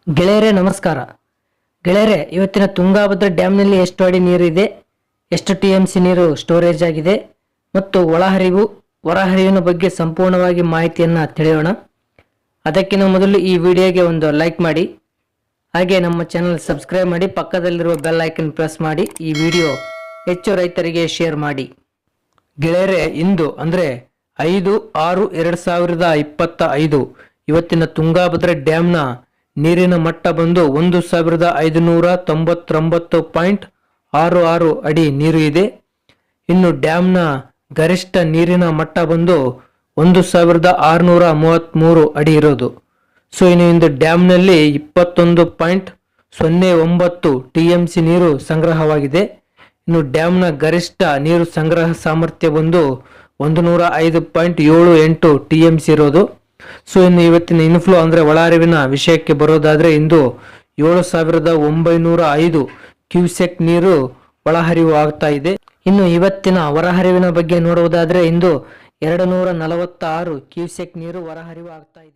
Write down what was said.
ಗೆಳೆಯರೇ ನಮಸ್ಕಾರ. ಗೆಳೆಯರೇ, ಇವತ್ತಿನ ತುಂಗಾಭದ್ರಾ ಡ್ಯಾಮ್ನಲ್ಲಿ ಎಷ್ಟು ಅಡಿ ನೀರು ಇದೆ, ಎಷ್ಟು TMC ನೀರು ಸ್ಟೋರೇಜ್ ಆಗಿದೆ ಮತ್ತು ಒಳಹರಿವು ಹೊರಹರಿವಿನ ಬಗ್ಗೆ ಸಂಪೂರ್ಣವಾಗಿ ಮಾಹಿತಿಯನ್ನು ತಿಳಿಯೋಣ. ಅದಕ್ಕಿಂತ ಮೊದಲು ಈ ವಿಡಿಯೋಗೆ ಒಂದು ಲೈಕ್ ಮಾಡಿ, ಹಾಗೆ ನಮ್ಮ ಚಾನಲ್ ಸಬ್ಸ್ಕ್ರೈಬ್ ಮಾಡಿ, ಪಕ್ಕದಲ್ಲಿರುವ ಬೆಲ್ ಐಕನ್ ಪ್ರೆಸ್ ಮಾಡಿ. ಈ ವಿಡಿಯೋ ಹೆಚ್ಚು ರೈತರಿಗೆ ಶೇರ್ ಮಾಡಿ. ಗೆಳೆಯರೇ, ಇಂದು ಅಂದರೆ 5/6/2025 ಇವತ್ತಿನ ತುಂಗಾಭದ್ರಾ ಡ್ಯಾಮ್ನ ನೀರಿನ ಮಟ್ಟ ಬಂದು 1599.66 ಅಡಿ ನೀರು ಇದೆ. ಇನ್ನು ಡ್ಯಾಮ್ನ ಗರಿಷ್ಠ ನೀರಿನ ಮಟ್ಟ ಬಂದು 1633 ಅಡಿ ಇರೋದು. ಸೊ ಇನ್ನು ಇಂದು ಡ್ಯಾಮ್ನಲ್ಲಿ 21.09 TMC ನೀರು ಸಂಗ್ರಹವಾಗಿದೆ. ಇನ್ನು ಡ್ಯಾಮ್ನ ಗರಿಷ್ಠ ನೀರು ಸಂಗ್ರಹ ಸಾಮರ್ಥ್ಯ ಬಂದು 105.78 TMC ಇರೋದು. ಸೊ ಇನ್ನು ಇವತ್ತಿನ ಇನ್ಫ್ಲೋ ಅಂದರೆ ಒಳಹರಿವಿನ ವಿಷಯಕ್ಕೆ ಬರೋದಾದರೆ, ಇಂದು 7905 ಕ್ಯೂಸೆಕ್ ನೀರು ಒಳಹರಿವು ಆಗ್ತಾ ಇದೆ. ಇನ್ನು ಇವತ್ತಿನ ಹೊರಹರಿವಿನ ಬಗ್ಗೆ ನೋಡುವುದಾದರೆ, ಇಂದು 246 ಕ್ಯೂಸೆಕ್ ನೀರು ಹೊರಹರಿವು ಆಗ್ತಾ ಇದೆ.